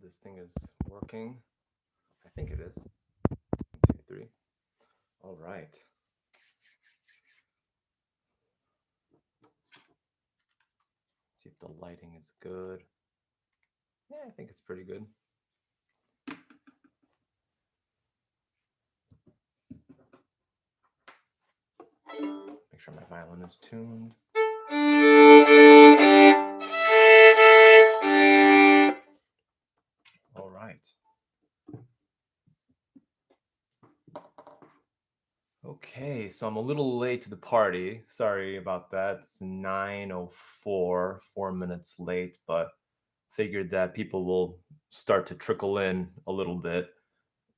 this thing is working. I think it is. 1, 2, 3. All right. See if the lighting is good. Yeah, I think it's pretty good. Make sure my violin is tuned. All right. Okay, so I'm a little late to the party. Sorry about that. It's 9:04, 4 minutes late, but figured that people will start to trickle in a little bit.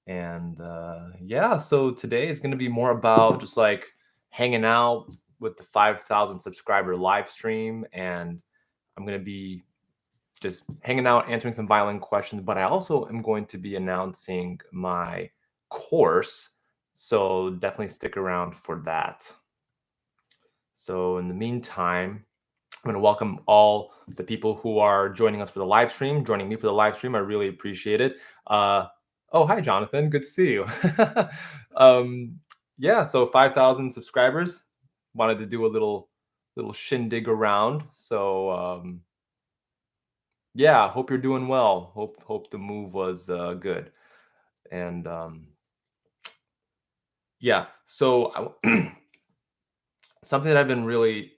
And yeah, so today is going to be more about just like hanging out with the 5,000 subscriber live stream. And I'm going to be just hanging out, answering some violin questions, but I also am going to be announcing my course. So definitely stick around for that. So in the meantime, I'm going to welcome all the people who are joining us for the live stream, joining me for the live stream. I really appreciate it. Oh, hi, Jonathan. Good to see you. Yeah, so 5,000 subscribers. Wanted to do a little shindig around. So yeah, hope you're doing well. Hope the move was good. And yeah, so something that I've been really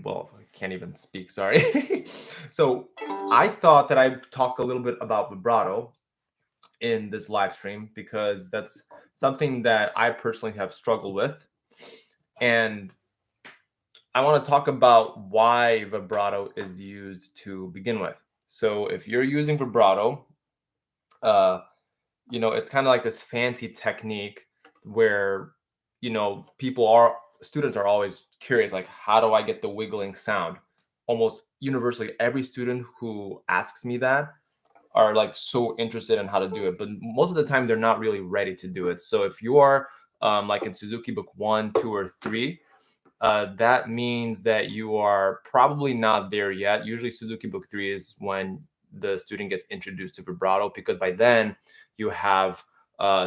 well, I can't even speak, sorry. So I thought that I'd talk a little bit about vibrato in this live stream because that's something that I personally have struggled with. And I want to talk about why vibrato is used to begin with. So if you're using vibrato, uh, it's kind of like this fancy technique where, students are always curious, like, how do I get the wiggling sound? Almost universally, every student who asks me that are like so interested in how to do it, but most of the time they're not really ready to do it. So if you are like in Suzuki Book 1, 2, or 3, that means that you are probably not there yet. Usually Suzuki Book 3 is when the student gets introduced to vibrato, because by then you have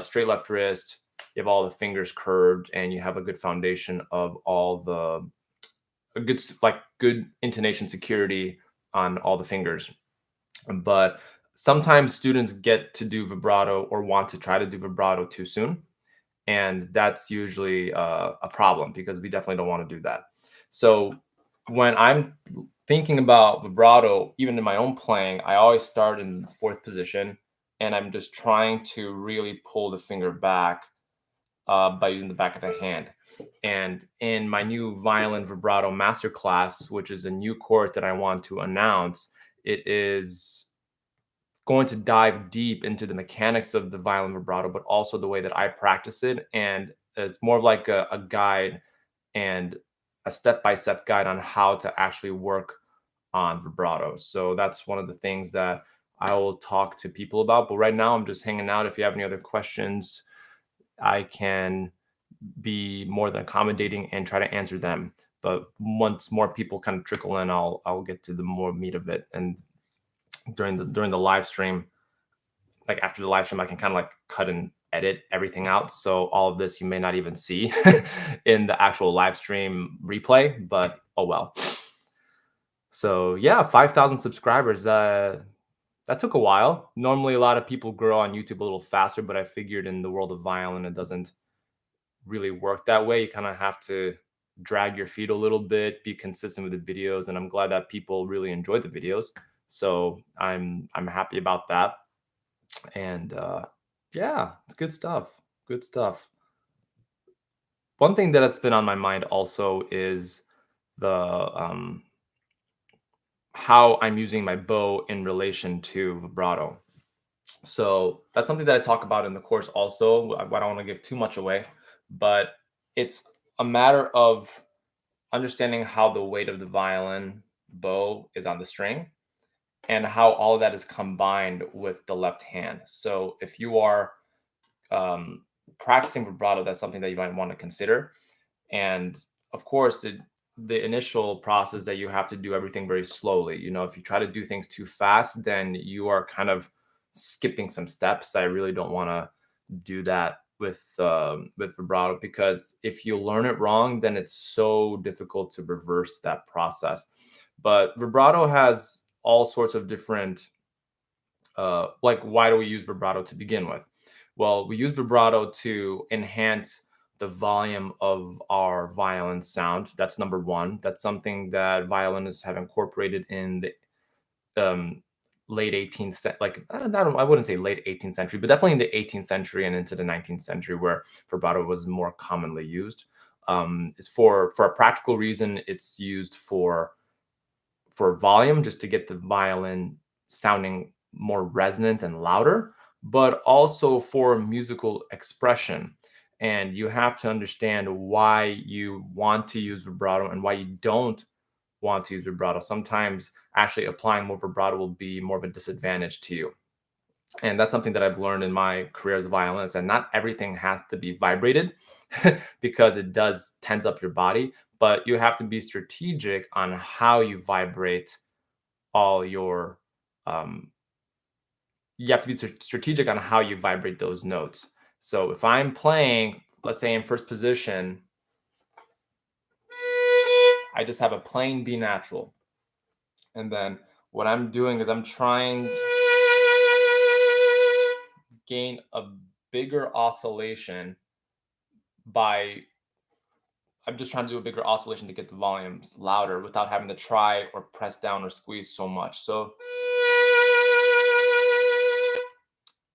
straight left wrist, you have all the fingers curved, and you have a good foundation of all the good intonation security on all the fingers. But sometimes students get to do vibrato or want to try to do vibrato too soon, and that's usually a problem because we definitely don't want to do that. So when I'm thinking about vibrato, even in my own playing, I always start in the fourth position, and I'm just trying to really pull the finger back by using the back of the hand. And in my new violin vibrato masterclass, which is a new course that I want to announce, it is going to dive deep into the mechanics of the violin vibrato, but also the way that I practice it. And it's more of like a guide and a step-by-step guide on how to actually work on vibrato. So that's one of the things that I will talk to people about. But right now I'm just hanging out. If you have any other questions, I can be more than accommodating and try to answer them. But once more people kind of trickle in, I'll get to the more meat of it. And during the live stream, like after the live stream, I can kind of like cut and edit everything out. So all of this you may not even see in the actual live stream replay, but oh well. So yeah, 5,000 subscribers. That took a while. Normally a lot of people grow on YouTube a little faster, but I figured in the world of violin, it doesn't really work that way. You kind of have to drag your feet a little bit, be consistent with the videos. And I'm glad that people really enjoyed the videos. So I'm happy about that. And yeah, it's good stuff. Good stuff. One thing that has been on my mind also is the how I'm using my bow in relation to vibrato. So that's something that I talk about in the course also. I don't want to give too much away, but it's a matter of understanding how the weight of the violin bow is on the string and how all of that is combined with the left hand. So if you are practicing vibrato, that's something that you might want to consider. And of course, the initial process that you have to do everything very slowly. If you try to do things too fast, then you are kind of skipping some steps. I really don't want to do that with vibrato, because if you learn it wrong, then it's so difficult to reverse that process. But vibrato has all sorts of different like, why do we use vibrato to begin with? Well, we use vibrato to enhance the volume of our violin sound. That's number one. That's something that violinists have incorporated in the late 18th like I wouldn't say late 18th century, but definitely in the 18th century and into the 19th century, where vibrato was more commonly used. It's for a practical reason. It's used for volume, just to get the violin sounding more resonant and louder, but also for musical expression. And you have to understand why you want to use vibrato and why you don't want to use vibrato. Sometimes actually applying more vibrato will be more of a disadvantage to you. And that's something that I've learned in my career as a violinist, that not everything has to be vibrated because it does tense up your body, but you have to be strategic on how you vibrate all your um, you have to be strategic on how you vibrate those notes. So if I'm playing, let's say in first position, I just have a plain B natural. And then what I'm doing is I'm trying to gain a bigger oscillation by I'm just trying to do a bigger oscillation to get the volumes louder without having to try or press down or squeeze so much. So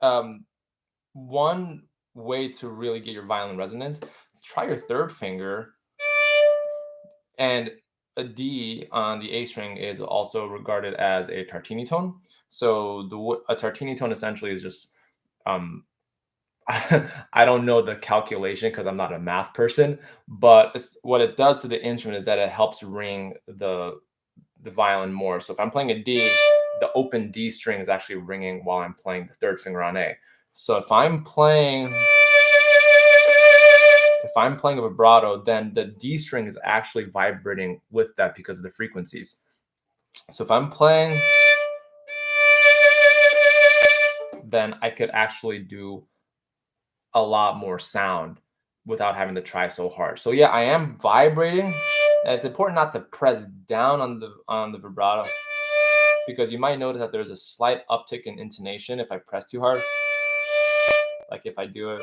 um, one way to really get your violin resonant, try your third finger, and a D on the A string is also regarded as a tartini tone. So a tartini tone essentially is just um, I don't know the calculation because I'm not a math person, but what it does to the instrument is that it helps ring the violin more. So if I'm playing a D, the open D string is actually ringing while I'm playing the third finger on A. So if I'm playing a vibrato, then the D string is actually vibrating with that because of the frequencies. So if I'm playing, then I could actually do a lot more sound without having to try so hard. So yeah, I am vibrating, and it's important not to press down on the vibrato, because you might notice that there's a slight uptick in intonation if I press too hard. Like if I do it,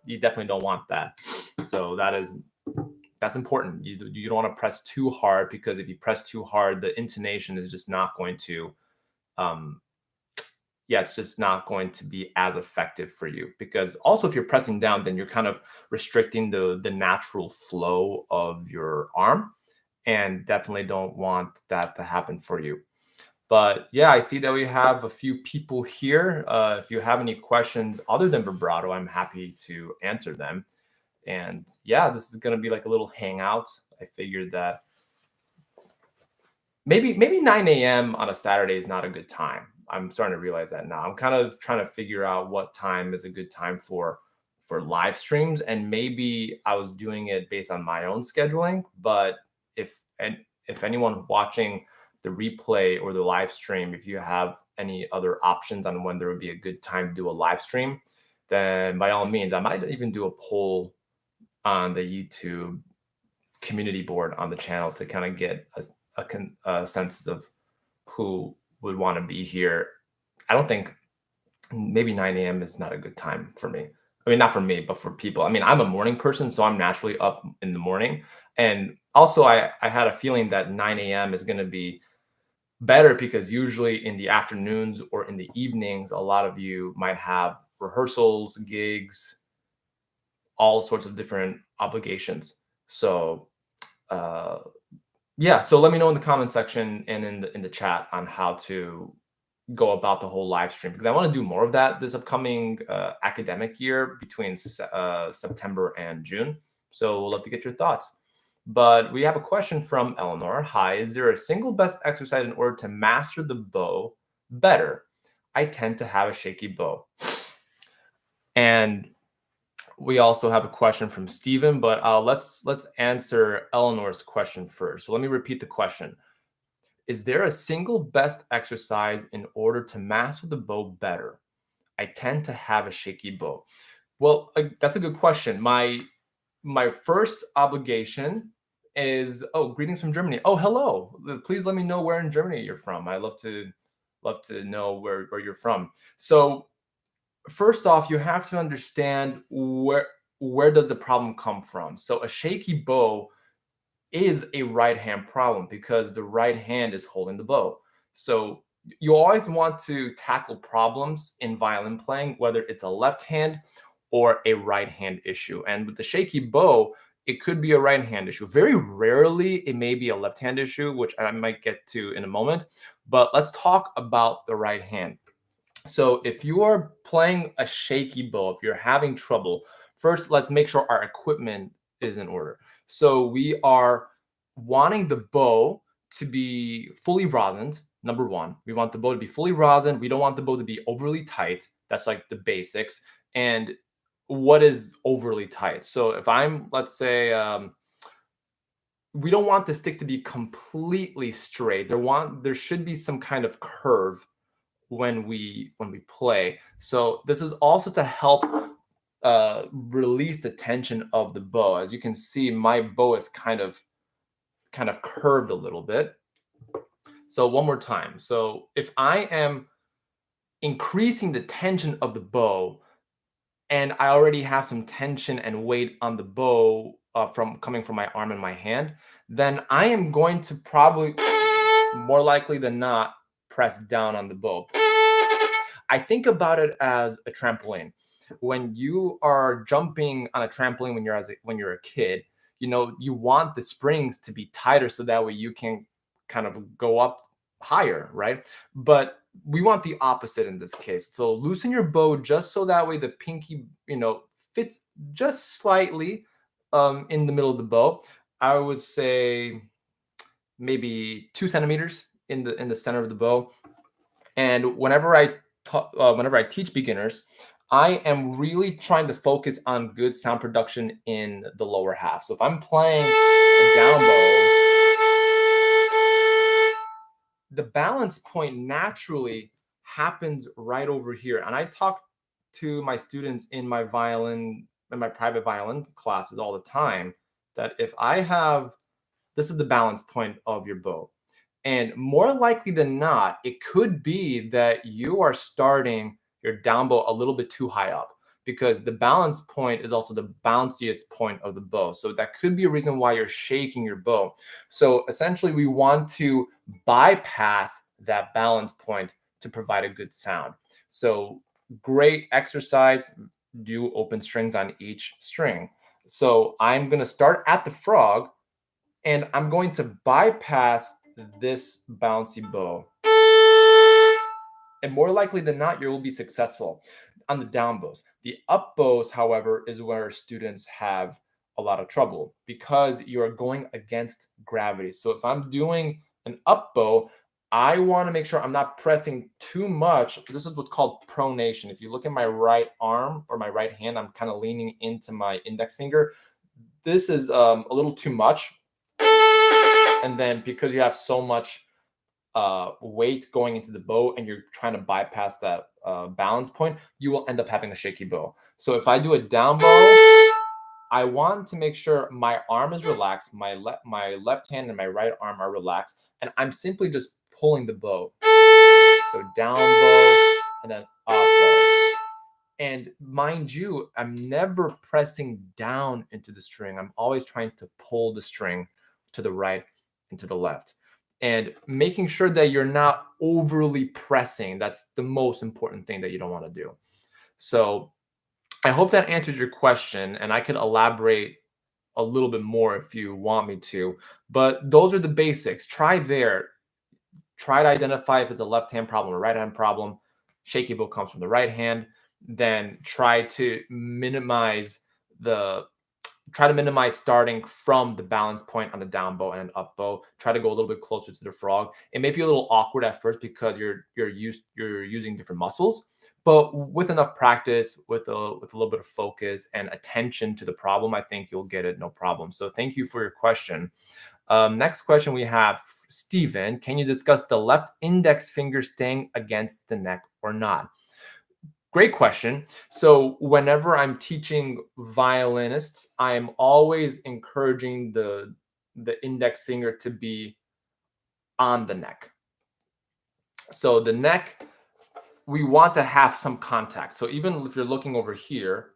you definitely don't want that. So that's important. You don't want to press too hard, because if you press too hard, the intonation is just not going to um yeah, it's just not going to be as effective for you. Because also, if you're pressing down, then you're kind of restricting the natural flow of your arm, and definitely don't want that to happen for you. But yeah, I see that we have a few people here. If you have any questions other than vibrato, I'm happy to answer them. And yeah, this is going to be like a little hangout. I figured that maybe 9 a.m. on a Saturday is not a good time. I'm starting to realize that now. I'm kind of trying to figure out what time is a good time for live streams, and maybe I was doing it based on my own scheduling. But if anyone watching the replay or the live stream, if you have any other options on when there would be a good time to do a live stream, then by all means, I might even do a poll on the YouTube community board on the channel to kind of get a sense of who would want to be here. I don't think maybe 9 a.m. is not a good time for me. I mean, not for me, but for people. I mean, I'm a morning person, so I'm naturally up in the morning. And also, I had a feeling that 9 a.m. is going to be better, because usually in the afternoons or in the evenings, a lot of you might have rehearsals, gigs, all sorts of different obligations. So, uh, yeah, so let me know in the comment section and in the chat on how to go about the whole live stream, because I want to do more of that this upcoming academic year between September and June. So we'll love to get your thoughts. But we have a question from Eleanor. Hi, is there a single best exercise in order to master the bow better? I tend to have a shaky bow. And we also have a question from Steven, but let's answer Eleanor's question first. So let me repeat the question. Is there a single best exercise in order to master the bow better? I tend to have a shaky bow. Well, that's a good question. My first obligation is, oh, greetings from Germany. Oh, hello. Please let me know where in Germany you're from. I love to know where you're from. So first off, you have to understand where does the problem come from. So a shaky bow is a right hand problem because the right hand is holding the bow. So you always want to tackle problems in violin playing, whether it's a left hand or a right hand issue. And with the shaky bow, it could be a right hand issue. Very rarely, it may be a left hand issue, which I might get to in a moment. But let's talk about the right hand. So if you are playing a shaky bow, if you're having trouble, first let's make sure our equipment is in order. So we are wanting the bow to be fully rosined. Number one, we want the bow to be fully rosined. We don't want the bow to be overly tight. That's like the basics. And what is overly tight? So if let's say, we don't want the stick to be completely straight. There should be some kind of curve when we play. So this is also to help release the tension of the bow. As you can see, my bow is kind of curved a little bit. So one more time. So if I am increasing the tension of the bow, and I already have some tension and weight on the bow from coming from my arm and my hand, then I am going to probably, more likely than not, press down on the bow. I think about it as a trampoline. When you are jumping on a trampoline when you're a kid, you want the springs to be tighter so that way you can kind of go up higher, right? But we want the opposite in this case. So loosen your bow just so that way the pinky, fits just slightly in the middle of the bow. I would say maybe 2 centimeters in the center of the bow. And whenever I teach beginners, I am really trying to focus on good sound production in the lower half. So if I'm playing a down bow, the balance point naturally happens right over here. And I talk to my students in my private violin classes all the time that if I have, this is the balance point of your bow. And more likely than not, it could be that you are starting your down bow a little bit too high up because the balance point is also the bounciest point of the bow. So that could be a reason why you're shaking your bow. So essentially, we want to bypass that balance point to provide a good sound. So great exercise, do open strings on each string. So I'm going to start at the frog and I'm going to bypass this bouncy bow. And more likely than not, you will be successful on the down bows. The up bows, however, is where students have a lot of trouble because you are going against gravity. So if I'm doing an up bow, I want to make sure I'm not pressing too much. This is what's called pronation. If you look at my right arm or my right hand, I'm kind of leaning into my index finger. This is a little too much. And then because you have so much weight going into the bow and you're trying to bypass that balance point, you will end up having a shaky bow. So if I do a down bow, I want to make sure my arm is relaxed, my left hand and my right arm are relaxed, and I'm simply just pulling the bow. So down bow and then up bow. And mind you, I'm never pressing down into the string. I'm always trying to pull the string to the right and to the left. And making sure that you're not overly pressing. That's the most important thing that you don't want to do. So I hope that answers your question, and I can elaborate a little bit more if you want me to. But those are the basics. Try to identify if it's a left-hand problem or right-hand problem. Shaky bow comes from the right hand. Then try to minimize starting from the balance point on a down bow and an up bow. Try to go a little bit closer to the frog. It may be a little awkward at first because you're using different muscles, but with enough practice, with a little bit of focus and attention to the problem, I think you'll get it no problem. So thank you for your question. Next question we have Stephen, can you discuss the left index finger staying against the neck or not? Great question. So whenever I'm teaching violinists, I'm always encouraging the index finger to be on the neck. So the neck, we want to have some contact. So even if you're looking over here,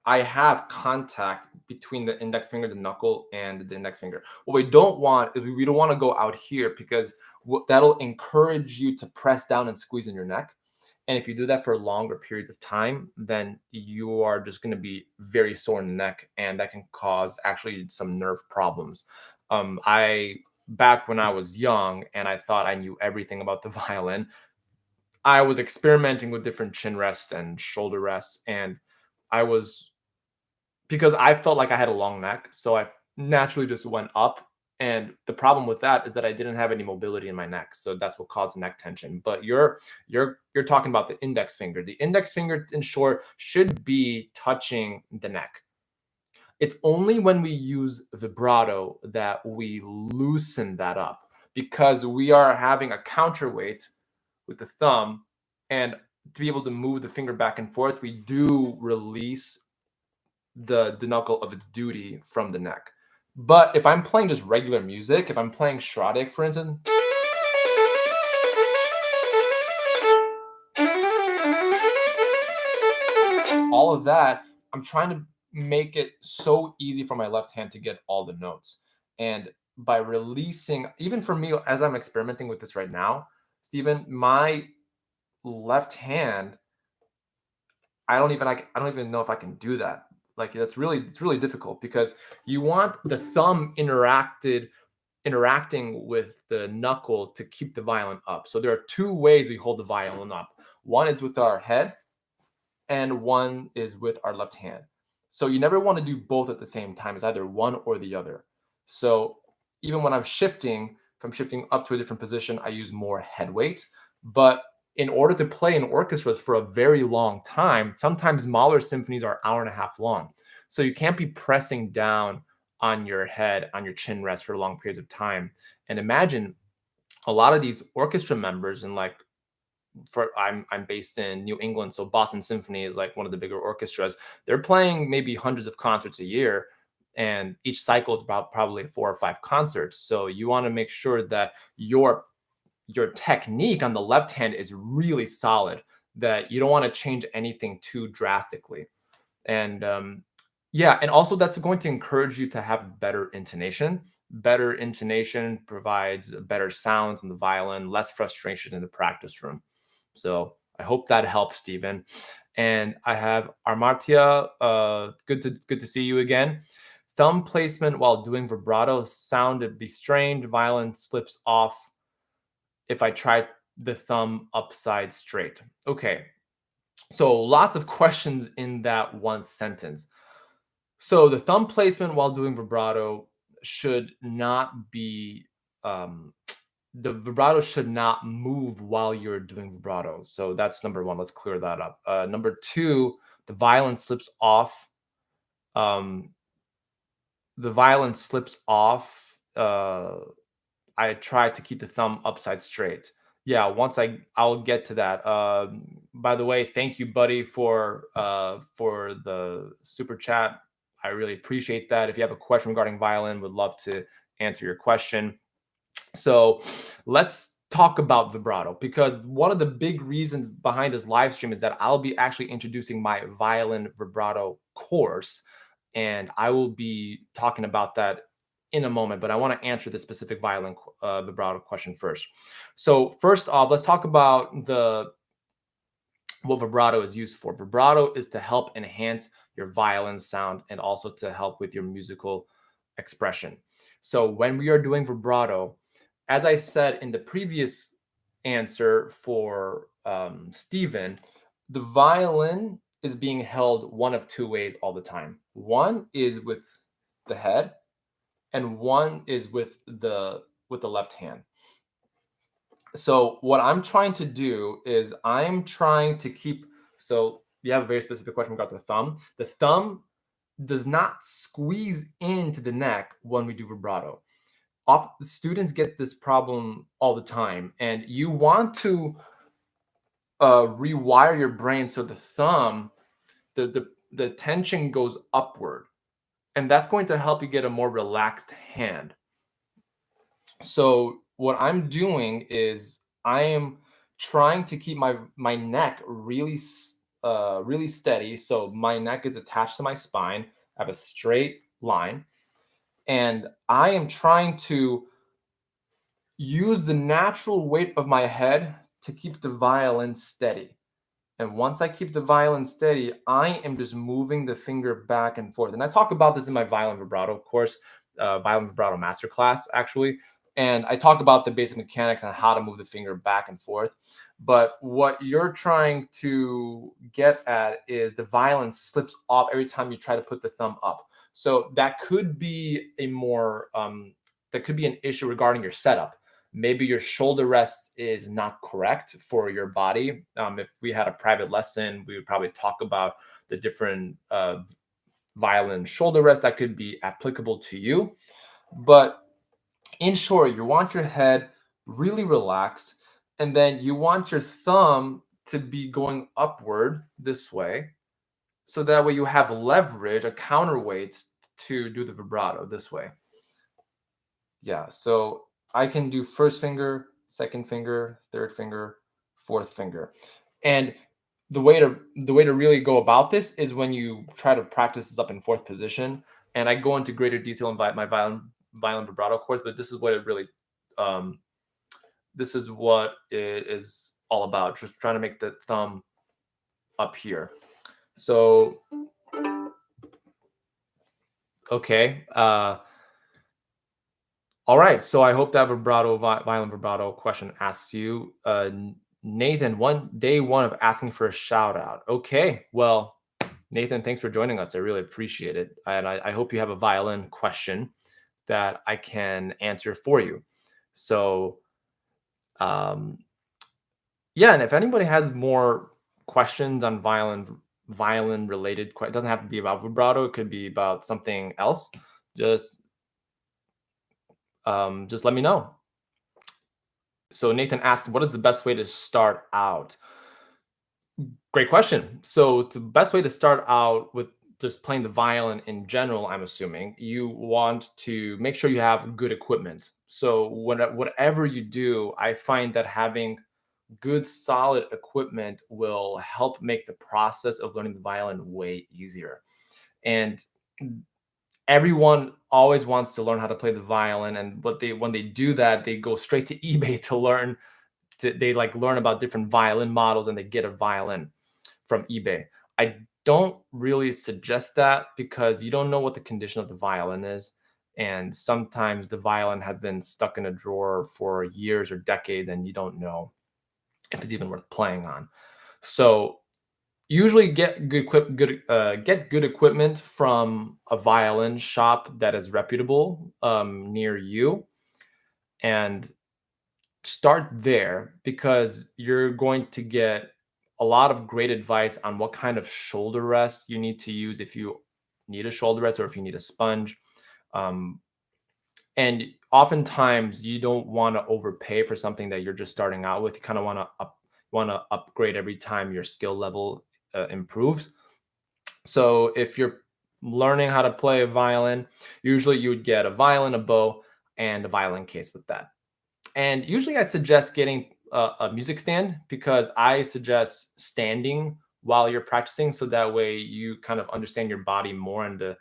I have contact between the index finger, the knuckle, and the index finger. What we don't want is we don't want to go out here because that'll encourage you to press down and squeeze in your neck. And if you do that for longer periods of time, then you are just going to be very sore in the neck, and that can cause actually some nerve problems. I back when I was young and I thought I knew everything about the violin, I was experimenting with different chin rests and shoulder rests, and I was because I felt like I had a long neck, so I naturally just went up. And the problem with that is that I didn't have any mobility in my neck, so that's what caused neck tension. But you're talking about the index finger. The index finger, in short, should be touching the neck. It's only when we use vibrato that we loosen that up because we are having a counterweight with the thumb, and to be able to move the finger back and forth, we do release the knuckle of its duty from the neck. But if I'm playing just regular music, if I'm playing Schradig, for instance, all of that, I'm trying to make it so easy for my left hand to get all the notes. And by releasing, even for me, as I'm experimenting with this right now, Stephen, my left hand, I don't even know if I can do that. Like it's really difficult because you want the thumb interacting with the knuckle to keep the violin up. So there are two ways we hold the violin up. One is with our head, and one is with our left hand. So you never want to do both at the same time. It's either one or the other. So even when I'm shifting, if I'm shifting up to a different position, I use more head weight. But in order to play in orchestras for a very long time, sometimes Mahler symphonies are an hour and a half long. So you can't be pressing down on your head, on your chin rest for long periods of time. And imagine a lot of these orchestra members, and like I'm based in New England, so Boston Symphony is like one of the bigger orchestras. They're playing maybe hundreds of concerts a year, and each cycle is about probably 4 or 5 concerts. So you want to make sure that your technique on the left hand is really solid, that you don't want to change anything too drastically. And yeah, and also that's going to encourage you to have better intonation. Better intonation provides better sounds in the violin, less frustration in the practice room. So I hope that helps, Stephen. And I have Armartia. Good to see you again. Thumb placement while doing vibrato sounded be strained. Violin slips off if I try the thumb upside straight. Okay, so lots of questions in that one sentence. So the thumb placement while doing vibrato should not be the vibrato should not move while you're doing vibrato. So that's number one. Let's clear that up. Number two, the violin slips off. Um, the violin slips off. I try to keep the thumb upside straight. Yeah, I'll get to that. By the way, thank you, buddy, for the super chat. I really appreciate that. If you have a question regarding violin, would love to answer your question. So let's talk about vibrato, because one of the big reasons behind this live stream is that I'll be actually introducing my violin vibrato course, and I will be talking about that in a moment, but I want to answer the specific violin vibrato question first. So first off, let's talk about what vibrato is used for. Vibrato is to help enhance your violin sound and also to help with your musical expression. So when we are doing vibrato, as I said in the previous answer for Stephen, the violin is being held one of two ways all the time. One is with the head, and one is with the left hand. So what I'm trying to do is I'm trying to keep. So you have a very specific question about the thumb. The thumb does not squeeze into the neck when we do vibrato. students get this problem all the time, and you want to rewire your brain so the thumb, the tension goes upward, and that's going to help you get a more relaxed hand. So what I'm doing is I am trying to keep my neck really steady. So my neck is attached to my spine. I have a straight line, and I am trying to use the natural weight of my head to keep the violin steady. And once I keep the violin steady, I am just moving the finger back and forth. And I talk about this in my violin vibrato course, violin vibrato masterclass, actually. And I talk about the basic mechanics on how to move the finger back and forth. But what you're trying to get at is the violin slips off every time you try to put the thumb up. So that could be that could be an issue regarding your setup. Maybe your shoulder rest is not correct for your body. If we had a private lesson, we would probably talk about the different violin shoulder rest that could be applicable to you. But in short, you want your head really relaxed, and then you want your thumb to be going upward this way. So that way you have leverage, a counterweight to do the vibrato this way. Yeah, so I can do first finger, second finger, third finger, fourth finger. And the way to really go about this is when you try to practice this up in fourth position. And I go into greater detail in my violin vibrato course, but this is what it really um this is what it is all about. Just trying to make the thumb up here. So okay. All right, so I hope that violin vibrato question asks you, Nathan. Day one of asking for a shout out. Okay, well, Nathan, thanks for joining us. I really appreciate it, and I hope you have a violin question that I can answer for you. So, um, yeah, and if anybody has more questions on violin related, it doesn't have to be about vibrato. It could be about something else. Just just let me know. So Nathan asked, what is the best way to start out? Great question. So the best way to start out with just playing the violin in general, I'm assuming you want to make sure you have good equipment. So whatever you do, I find that having good solid equipment will help make the process of learning the violin way easier. And everyone always wants to learn how to play the violin, and when they do that, they go straight to eBay to learn. They like learn about different violin models, and they get a violin from eBay. I don't really suggest that because you don't know what the condition of the violin is. And sometimes the violin has been stuck in a drawer for years or decades, and you don't know if it's even worth playing on. So usually get good equipment from a violin shop that is reputable near you, and start there because you're going to get a lot of great advice on what kind of shoulder rest you need to use if you need a shoulder rest or if you need a sponge. Um, and oftentimes you don't want to overpay for something that you're just starting out with. You kind of want to upgrade every time your skill level improves. So if you're learning how to play a violin, usually you would get a violin, a bow, and a violin case with that. And usually I suggest getting a music stand because I suggest standing while you're practicing. So that way you kind of understand your body more and the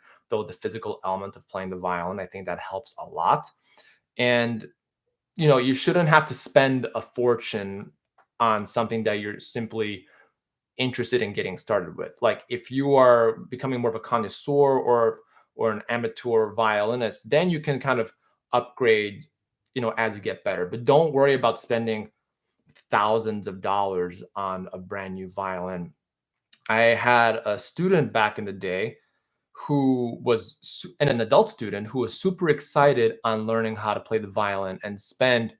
physical element of playing the violin. I think that helps a lot. And, you shouldn't have to spend a fortune on something that you're simply interested in getting started with. Like if you are becoming more of a connoisseur or an amateur violinist, then you can kind of upgrade, as you get better. But don't worry about spending thousands of dollars on a brand new violin. I had a student back in the day and an adult student who was super excited on learning how to play the violin and spend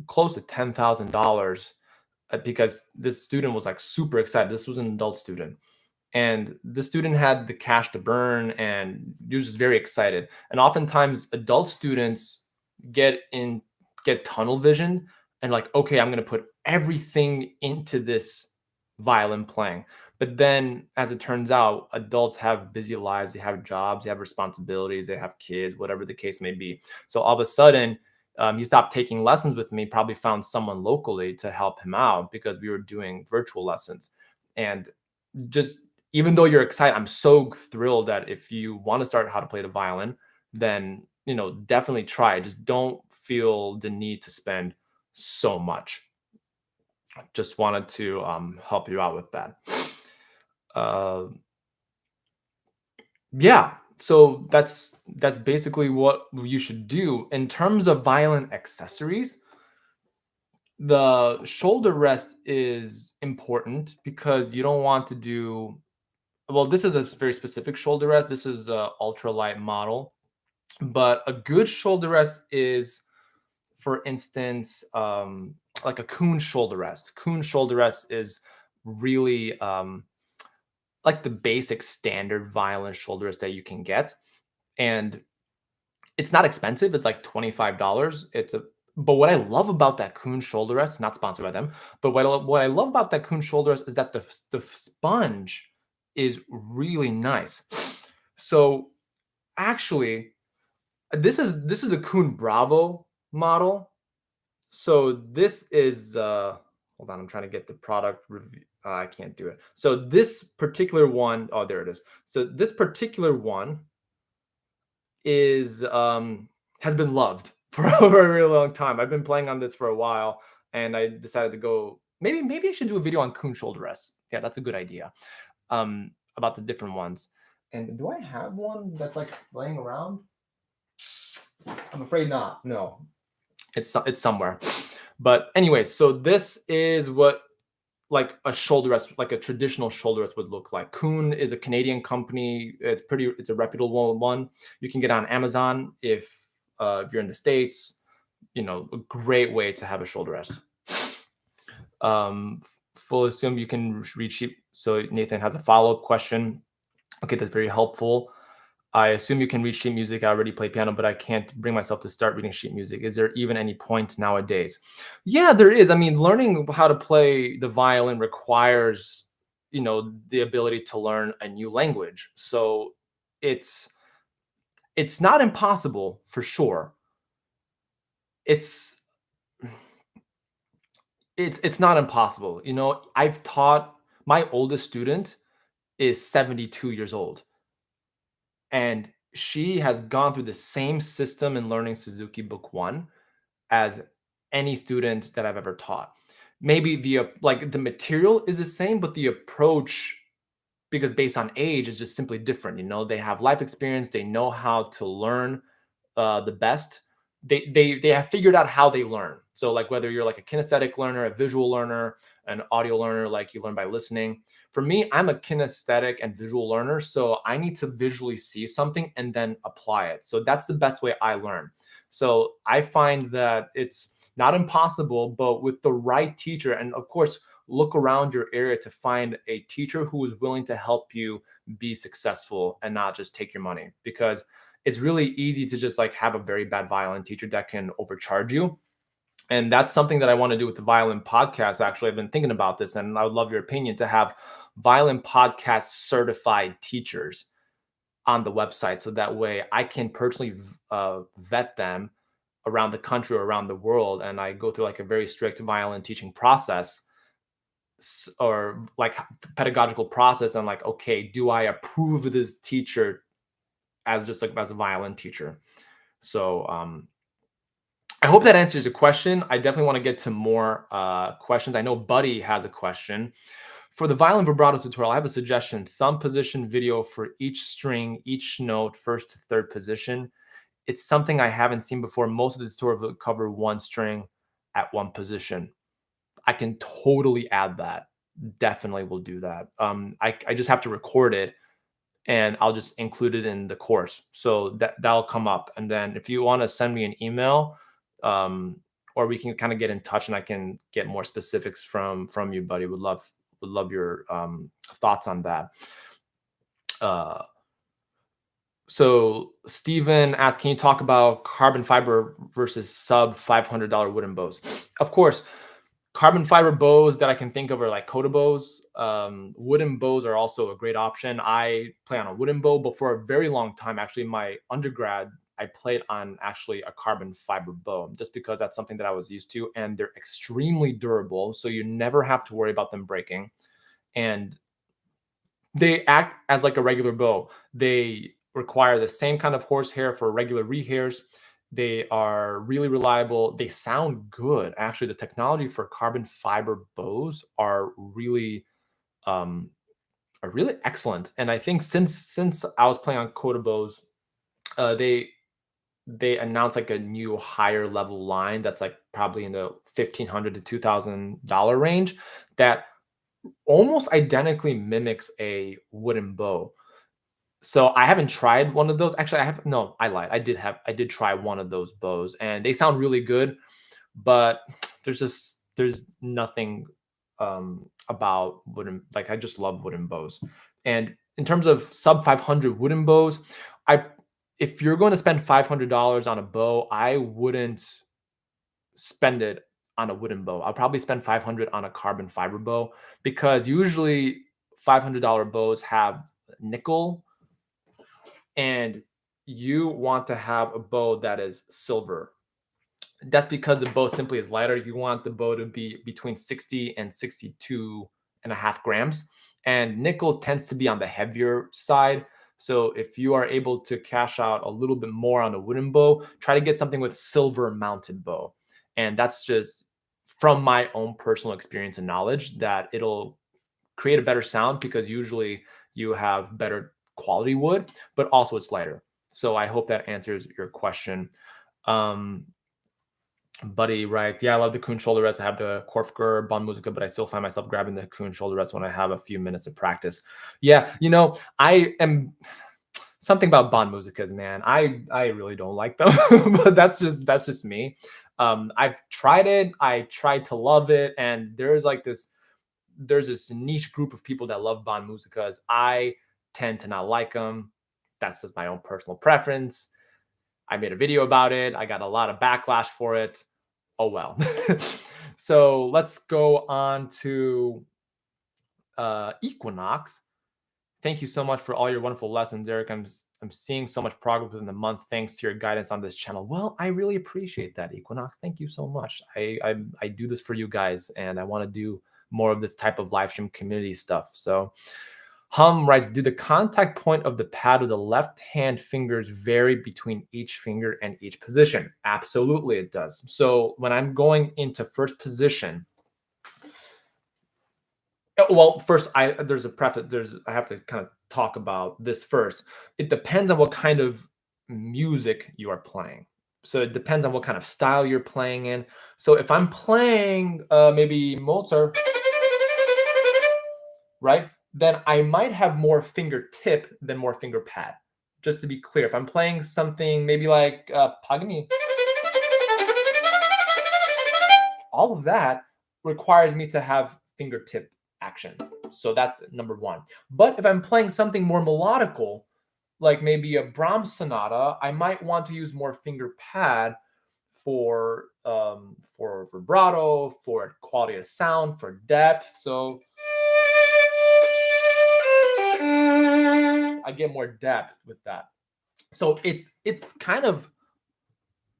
close to $10,000 because this student was like super excited. This was an adult student, And the student had the cash to burn and he was just very excited. And oftentimes adult students get in get tunnel vision and like, okay, I'm going to put everything into this violin playing. But then as it turns out, adults have busy lives, they have jobs, they have responsibilities, they have kids, whatever the case may be. So all of a sudden, he stopped taking lessons with me, probably found someone locally to help him out because we were doing virtual lessons. And just even though you're excited, I'm so thrilled that if you want to start how to play the violin, then definitely try. Just don't feel the need to spend so much. Just wanted to help you out with that. Uh, yeah, so that's basically what you should do in terms of violin accessories. The shoulder rest is important because you don't want to do well. This is a very specific shoulder rest. This is a ultralight model, but a good shoulder rest is, for instance, like a Kuhn shoulder rest. Kuhn shoulder rest is really like the basic standard violin shoulder rest that you can get, and it's not expensive. It's like $25. But what I love about that Kuhn shoulder rest, not sponsored by them, but what I love about that Kuhn shoulder rest is that the sponge is really nice. So actually, this is the Kuhn Bravo model. So this is hold on, I'm trying to get the product review. I can't do it. So this particular one, oh, there it is. So this particular one is has been loved for over a really long time. I've been playing on this for a while, and I decided to go. Maybe I should do a video on Kuhn shoulder rests. Yeah, that's a good idea. About the different ones. And do I have one that's like laying around? I'm afraid not. No, it's somewhere. But anyway, so this is what like a shoulder rest, like a traditional shoulder rest would look like. Kuhn is a Canadian company. It's a reputable one. You can get on Amazon if you're in the States. A great way to have a shoulder rest. Full assume you can read sheet. So Nathan has a follow-up question. Okay, that's very helpful. I assume you can read sheet music. I already play piano, but I can't bring myself to start reading sheet music. Is there even any point nowadays? Yeah, there is. I mean, learning how to play the violin requires, the ability to learn a new language. So it's it's not impossible for sure. It's it's not impossible. I've taught my oldest student is 72 years old, and she has gone through the same system in learning Suzuki Book 1 as any student that I've ever taught. Maybe the material is the same, but the approach, because based on age, is just simply different. They have life experience, they know how to learn the best. They have figured out how they learn. So like whether you're like a kinesthetic learner, a visual learner, an audio learner, like you learn by listening. For me, I'm a kinesthetic and visual learner, so I need to visually see something and then apply it. So that's the best way I learn. So I find that it's not impossible, but with the right teacher, and of course, look around your area to find a teacher who is willing to help you be successful and not just take your money, because it's really easy to just like have a very bad violin teacher that can overcharge you. And that's something that I want to do with the violin podcast. Actually, I've been thinking about this, and I would love your opinion to have violin podcast certified teachers on the website. So that way I can personally vet them around the country or around the world. And I go through like a very strict violin teaching process or like pedagogical process. I'm like, okay, do I approve this teacher as just like as a violin teacher? So I hope that answers your question. I definitely want to get to more questions. I know Buddy has a question. For the violin vibrato tutorial, I have a suggestion: thumb position video for each string, each note, first to third position. It's something I haven't seen before. Most of the tutorial will cover one string at one position. I can totally add that. Definitely will do that. I just have to record it and I'll just include it in the course. So that'll come up. And then if you want to send me an email, or we can kind of get in touch and I can get more specifics from you, buddy. Would love your thoughts on that. Uh, so Steven asked, can you talk about carbon fiber versus sub $500 wooden bows? Of course, carbon fiber bows that I can think of are like Coda bows. Wooden bows are also a great option. I play on a wooden bow, but for a very long time, actually, my undergrad, I played on actually a carbon fiber bow just because that's something that I was used to, and they're extremely durable, so you never have to worry about them breaking. And they act as like a regular bow. They require the same kind of horsehair for regular rehairs. They are really reliable. They sound good. Actually, the technology for carbon fiber bows um, are really excellent. And I think since I was playing on Coda bows, they announced like a new higher level line that's like probably in the $1,500 to $2,000 range that almost identically mimics a wooden bow. So I haven't tried one of those. Actually, I have no, I lied. I did try one of those bows and they sound really good, but there's nothing about wooden, like I just love wooden bows. And in terms of sub 500 wooden bows, I if you're going to spend $500 on a bow, I wouldn't spend it on a wooden bow. I'll probably spend 500 on a carbon fiber bow because usually $500 bows have nickel, and you want to have a bow that is silver. That's because the bow simply is lighter. You want the bow to be between 60 and 62 and a half grams. And nickel tends to be on the heavier side. So if you are able to cash out a little bit more on a wooden bow, try to get something with silver mounted bow. And that's just from my own personal experience and knowledge that it'll create a better sound because usually you have better quality wood, but also it's lighter. So I hope that answers your question. Um, Buddy, right? Yeah, I love the Kuhn shoulder rests. I have the Korfger Bond Musica, but I still find myself grabbing the Kuhn shoulder rests when I have a few minutes of practice. Yeah, I am something about Bond Musicas, man. I really don't like them, but that's just me. I've tried it. I tried to love it, and there's this niche group of people that love Bond Musicas. I tend to not like them. That's just my own personal preference. I made a video about it. I got a lot of backlash for it. Oh well. So let's go on to Equinox. Thank you so much for all your wonderful lessons, Eric. I'm seeing so much progress within the month thanks to your guidance on this channel. Well, I really appreciate that, Equinox. Thank you so much. I do this for you guys, and I want to do more of this type of live stream community stuff. So Hum writes, do the contact point of the pad of the left hand fingers vary between each finger and each position? Absolutely, it does. So when I'm going into first position, well, first, there's a preface. I have to kind of talk about this first. It depends on what kind of music you are playing. So it depends on what kind of style you're playing in. So if I'm playing maybe Mozart, right, then I might have more fingertip than more finger pad. Just to be clear, if I'm playing something maybe like Paganini, all of that requires me to have fingertip action. So that's number one. But if I'm playing something more melodical, like maybe a Brahms sonata, I might want to use more finger pad for vibrato, for quality of sound, for depth. So I get more depth with that. So it's kind of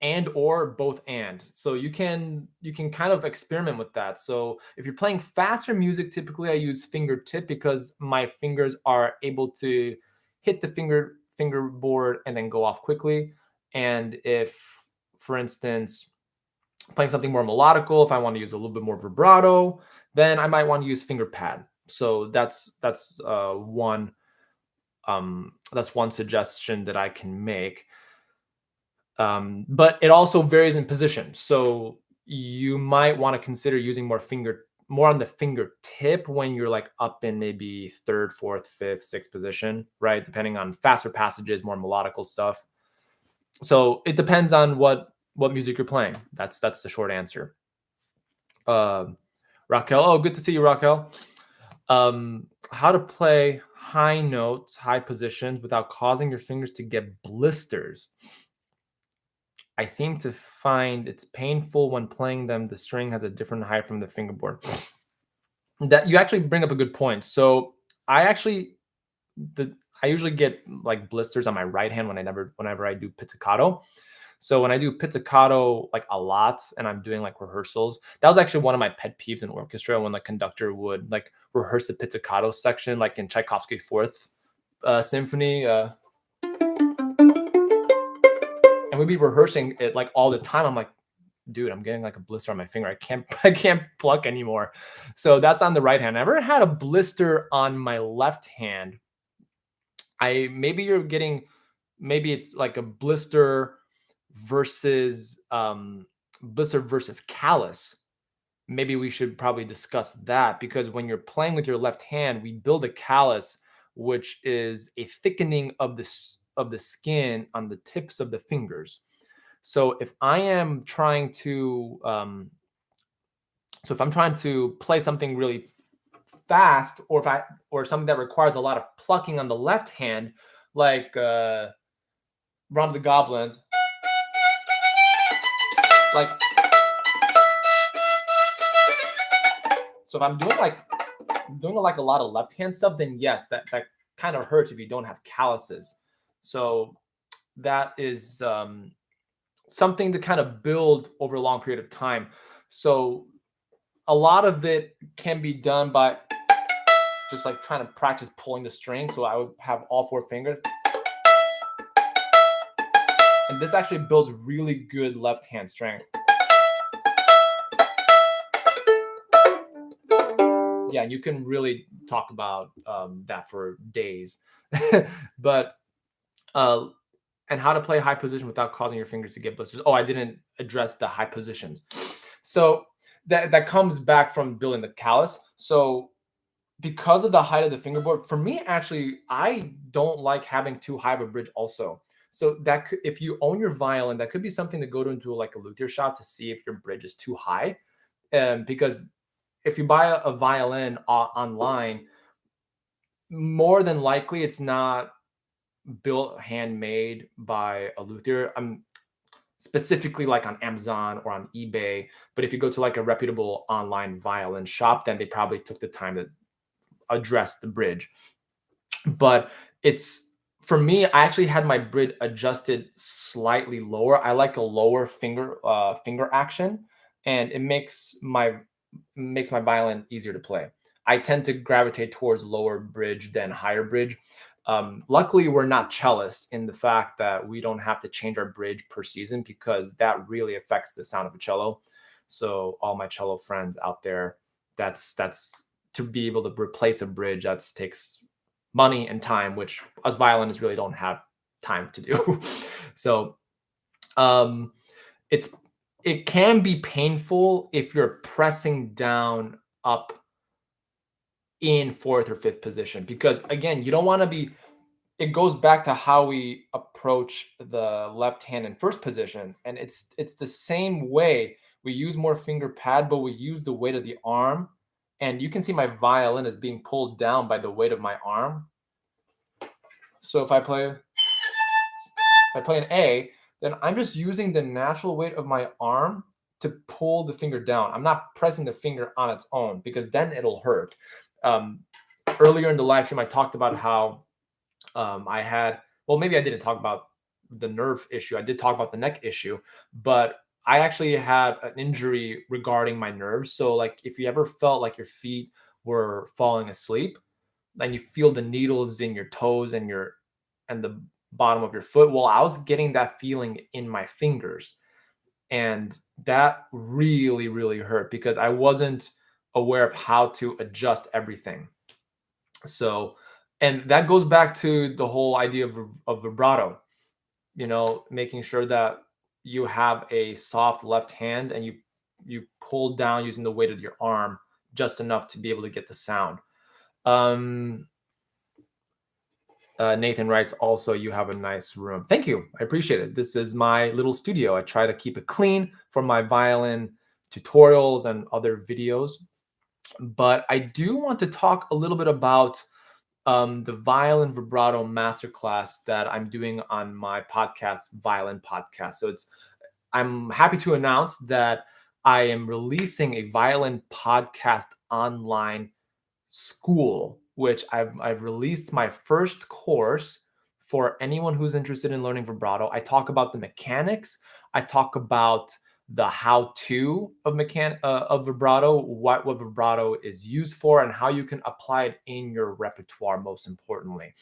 and or both and. So you can kind of experiment with that. So if you're playing faster music, typically I use fingertip because my fingers are able to hit the fingerboard and then go off quickly. And if, for instance, playing something more melodical, if I want to use a little bit more vibrato, then I might want to use finger pad. So that's one suggestion that I can make. But it also varies in position. So you might want to consider using more on the fingertip when you're like up in maybe third, fourth, fifth, sixth position, right? Depending on faster passages, more melodical stuff. So it depends on what music you're playing. That's the short answer. Raquel, oh, good to see you, Raquel. How to play high notes, high positions without causing your fingers to get blisters. I seem to find it's painful when playing them. The string has a different height from the fingerboard. That you actually bring up a good point. So I actually the I usually get like blisters on my right hand whenever I do pizzicato. So when I do pizzicato like a lot and I'm doing like rehearsals, that was actually one of my pet peeves in orchestra when the conductor would like rehearse the pizzicato section, like in Tchaikovsky's Fourth Symphony, and we'd be rehearsing it like all the time. I'm like, dude, I'm getting like a blister on my finger. I can't pluck anymore. So that's on the right hand. I never had a blister on my left hand. Maybe it's like a versus blister versus callus. Maybe we should probably discuss that, because when you're playing with your left hand, we build a callus, which is a thickening of the skin on the tips of the fingers. So if I am trying to if I'm trying to play something really fast, or something that requires a lot of plucking on the left hand, like Round of the Goblins, like, so if I'm doing like a lot of left hand stuff, then yes, that kind of hurts if you don't have calluses. So that is something to kind of build over a long period of time. So a lot of it can be done by just like trying to practice pulling the string. So I would have all four fingers. And this actually builds really good left hand strength. Yeah, you can really talk about that for days. But and how to play high position without causing your fingers to get blisters. Oh, I didn't address the high positions. So that comes back from building the callus. So because of the height of the fingerboard, for me, actually, I don't like having too high of a bridge also. So that could, if you own your violin, that could be something to go to into like a luthier shop to see if your bridge is too high. Because if you buy a violin online, more than likely it's not built handmade by a luthier. I'm specifically like on Amazon or on eBay. But if you go to like a reputable online violin shop, then they probably took the time to address the bridge. But it's, for me, I actually had my bridge adjusted slightly lower. I like a lower finger action, and it makes my violin easier to play. I tend to gravitate towards lower bridge than higher bridge. Luckily, we're not cellists in the fact that we don't have to change our bridge per season, because that really affects the sound of a cello. So all my cello friends out there, that's to be able to replace a bridge, that takes money and time, which us violinists really don't have time to do. So it can be painful if you're pressing down up in fourth or fifth position, because again, you don't want to be, it goes back to how we approach the left hand in first position, and it's the same way. We use more finger pad, but we use the weight of the arm, and you can see my violin is being pulled down by the weight of my arm. So if I play an A, then I'm just using the natural weight of my arm to pull the finger down. I'm not pressing the finger on its own, because then it'll hurt. Earlier in the live stream, I talked about how I had, well, maybe I didn't talk about the nerve issue. I did talk about the neck issue, but I actually had an injury regarding my nerves. So like, if you ever felt like your feet were falling asleep and you feel the needles in your toes and the bottom of your foot, well, I was getting that feeling in my fingers, and that really, really hurt because I wasn't aware of how to adjust everything. So, and that goes back to the whole idea of vibrato, making sure that you have a soft left hand and you pull down using the weight of your arm just enough to be able to get the sound. Nathan writes, also, you have a nice room. Thank you. I appreciate it. This is my little studio. I try to keep it clean for my violin tutorials and other videos. But I do want to talk a little bit about the violin vibrato masterclass that I'm doing on my podcast, Violin Podcast. So I'm happy to announce that I am releasing a violin podcast online school, which I've released my first course for anyone who's interested in learning vibrato. I talk about the mechanics. I talk about the how-to of vibrato, what vibrato is used for, and how you can apply it in your repertoire. Most importantly,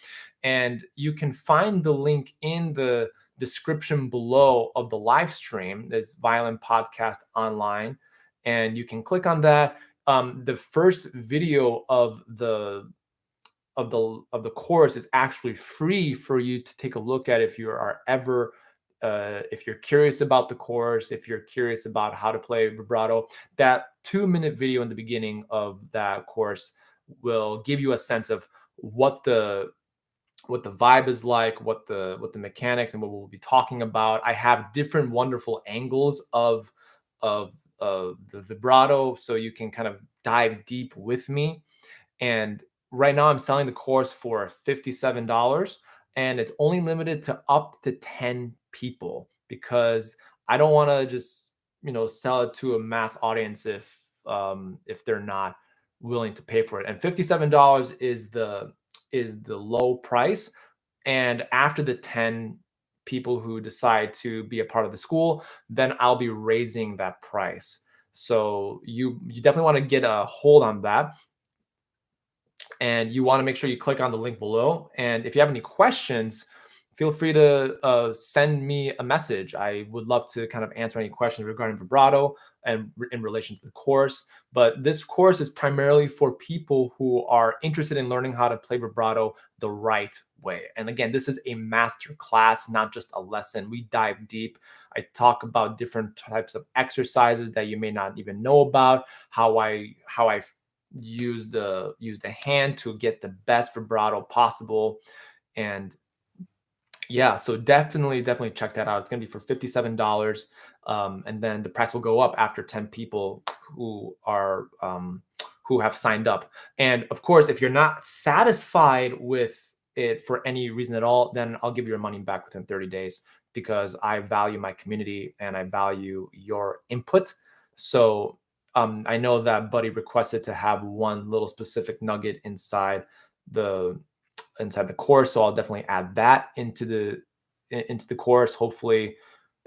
and you can find the link in the description below of the live stream. There's Violin Podcast Online, and you can click on that. The first video of the course is actually free for you to take a look at if you are ever if you're curious about the course, if you're curious about how to play vibrato. That 2-minute video in the beginning of that course will give you a sense of what the vibe is like, what the mechanics and what we'll be talking about. I have different wonderful angles of the vibrato, so you can kind of dive deep with me. And right now I'm selling the course for $57, and it's only limited to up to 10 people because I don't want to just, sell it to a mass audience if they're not willing to pay for it. And $57 is the low price. And after the 10 people who decide to be a part of the school, then I'll be raising that price. So you definitely want to get a hold on that, and you want to make sure you click on the link below. And if you have any questions, feel free to send me a message. I would love to kind of answer any questions regarding vibrato and in relation to the course. But this course is primarily for people who are interested in learning how to play vibrato the right way. And again, this is a master class, not just a lesson. We dive deep. I talk about different types of exercises that you may not even know about, how I use the hand to get the best vibrato possible. And yeah, so definitely check that out. It's going to be for $57. And then the price will go up after 10 people who have signed up. And of course, if you're not satisfied with it for any reason at all, then I'll give you your money back within 30 days because I value my community and I value your input. So I know that Buddy requested to have one little specific nugget the inside the course, so I'll definitely add that into the course. Hopefully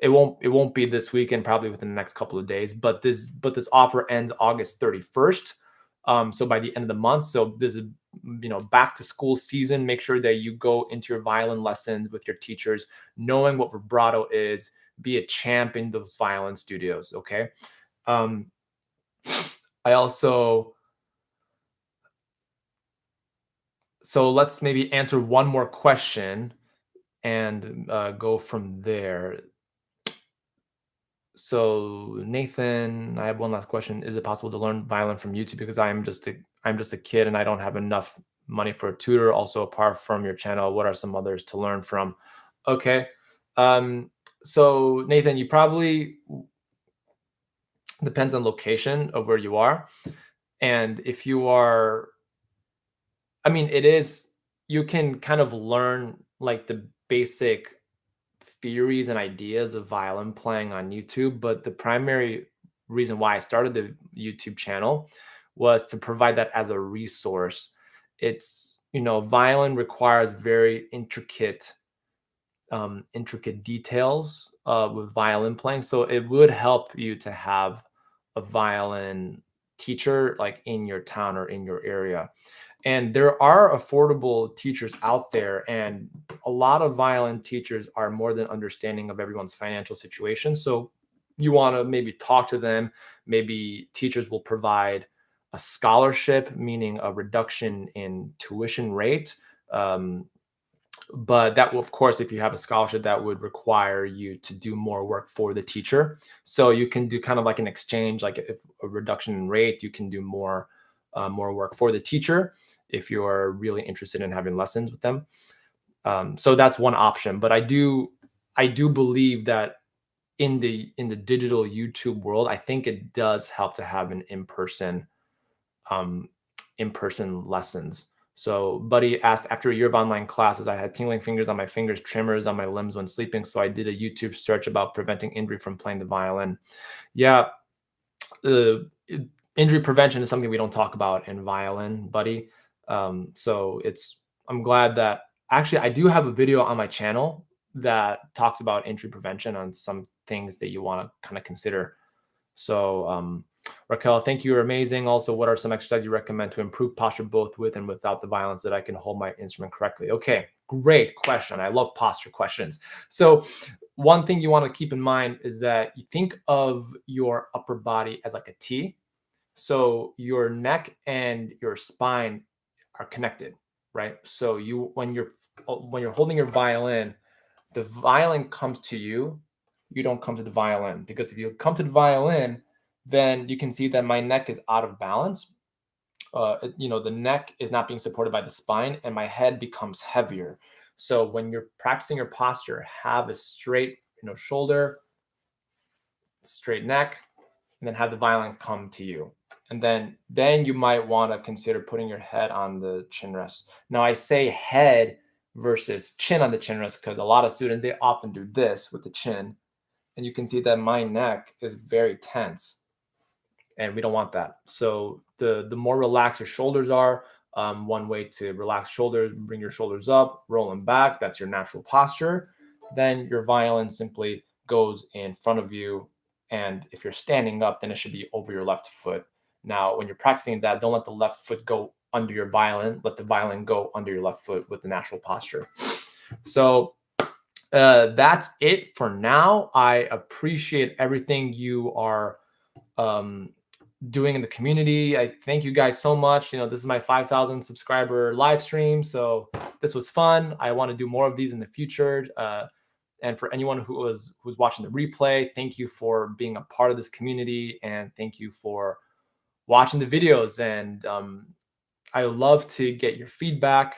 it won't be this weekend, probably within the next couple of days, but this offer ends August 31st. So by the end of the month. So this is back to school season. Make sure that you go into your violin lessons with your teachers knowing what vibrato is. Be a champ in those violin studios. Okay. um I also So let's maybe answer one more question and go from there. So Nathan, I have one last question. Is it possible to learn violin from YouTube? Because I'm just a kid and I don't have enough money for a tutor. Also, apart from your channel, what are some others to learn from? Okay. So Nathan, you probably depends on location of where you are. And if you are, I mean, you can kind of learn like the basic theories and ideas of violin playing on YouTube, but the primary reason why I started the YouTube channel was to provide that as a resource. Violin requires very intricate details with violin playing, so it would help you to have a violin teacher like in your town or in your area. And there are affordable teachers out there, and a lot of violin teachers are more than understanding of everyone's financial situation. So you want to maybe talk to them. Maybe teachers will provide a scholarship, meaning a reduction in tuition rate. But that will, of course, if you have a scholarship, that would require you to do more work for the teacher. So you can do kind of like an exchange, like if a reduction in rate, you can do more work for the teacher if you're really interested in having lessons with them. So that's one option. But I do believe that in the digital YouTube world, I think it does help to have an in-person um, in-person lessons. So Buddy asked, after a year of online classes, I had tingling fingers on my fingers, tremors on my limbs when sleeping. So I did a YouTube search about preventing injury from playing the violin. Yeah, uh, injury prevention is something we don't talk about in violin, Buddy. So I'm glad that actually I do have a video on my channel that talks about injury prevention on some things that you want to kind of consider. So, Raquel, thank you. You're amazing. Also, what are some exercises you recommend to improve posture both with and without the violence so that I can hold my instrument correctly? Okay, great question. I love posture questions. So, one thing you want to keep in mind is that you think of your upper body as like a T. So, your neck and your spine are connected, right? So, when you're holding your violin, the violin comes to you, you don't come to the violin. Because if you come to the violin, then you can see that my neck is out of balance. The neck is not being supported by the spine, and my head becomes heavier. So when you're practicing your posture, have a straight, shoulder, straight neck, and then have the violin come to you. And then you might want to consider putting your head on the chin rest. Now I say head versus chin on the chin rest because a lot of students, they often do this with the chin, and you can see that my neck is very tense, and we don't want that. So the more relaxed your shoulders are, one way to relax shoulders, bring your shoulders up, roll them back. That's your natural posture. Then your violin simply goes in front of you. And if you're standing up, then it should be over your left foot. Now, when you're practicing that, don't let the left foot go under your violin. Let the violin go under your left foot with the natural posture. So that's it for now. I appreciate everything you are um, doing in the community. I thank you guys so much. This is my 5,000 subscriber live stream. So this was fun. I want to do more of these in the future. And for anyone who's watching the replay, thank you for being a part of this community, and thank you for watching the videos. And I love to get your feedback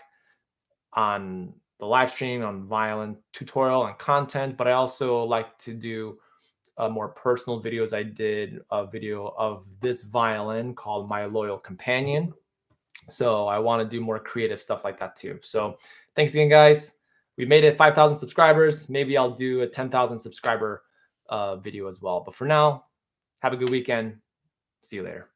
on the live stream, on violin tutorial and content, but I also like to do more personal videos. I did a video of this violin called My Loyal Companion. So I want to do more creative stuff like that too. So thanks again, guys. We made it 5,000 subscribers. Maybe I'll do a 10,000 subscriber video as well. But for now, have a good weekend. See you later.